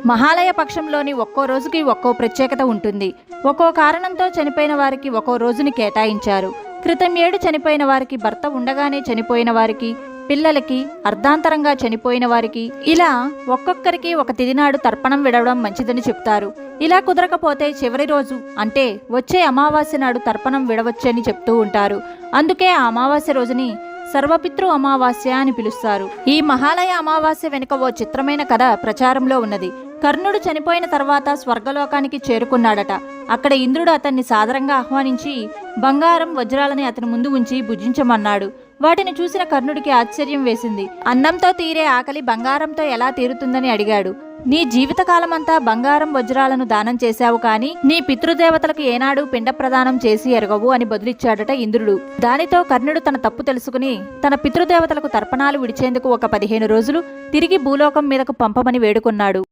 మహాలయ పక్షంలోని ఒక్కో రోజుకి ఒక్కో ప్రత్యేకత ఉంటుంది. ఒక్కో కారణంతో చనిపోయిన వారికి ఒక్కో రోజుని కేటాయించారు. క్రితం ఏడు చనిపోయిన వారికి, భర్త ఉండగానే చనిపోయిన వారికి, పిల్లలకి, అర్ధాంతరంగా చనిపోయిన వారికి, ఇలా ఒక్కొక్కరికి ఒక తిథినాడు తర్పణం విడవడం మంచిదని చెప్తారు. ఇలా కుదరకపోతే చివరి రోజు అంటే వచ్చే అమావాస్య నాడు తర్పణం విడవచ్చని చెప్తూ ఉంటారు. అందుకే ఆ అమావాస్య రోజుని సర్వపితృ అమావాస్య అని పిలుస్తారు. ఈ మహాలయ అమావాస్య వెనుక ఓ చిత్రమైన కథ ప్రచారంలో ఉన్నది. కర్ణుడు చనిపోయిన తర్వాత స్వర్గలోకానికి చేరుకున్నాడట. అక్కడ ఇంద్రుడు అతన్ని సాదరంగా ఆహ్వానించి బంగారం, వజ్రాలని అతని ముందు ఉంచి భుజించమన్నాడు. వాటిని చూసిన కర్ణుడికి ఆశ్చర్యం వేసింది. అన్నంతో తీరే ఆకలి బంగారంతో ఎలా తీరుతుందని అడిగాడు. నీ జీవితకాలమంతా బంగారం, వజ్రాలను దానం చేశావు, కానీ నీ పితృదేవతలకు ఏనాడు పిండ ప్రదానం చేసి ఎరగవు అని బదులిచ్చాడట ఇంద్రుడు. దానితో కర్ణుడు తన తప్పు తెలుసుకుని తన పితృదేవతలకు తర్పణాలు విడిచేందుకు ఒక 15 రోజులు తిరిగి భూలోకం మీదకు పంపమని వేడుకున్నాడు.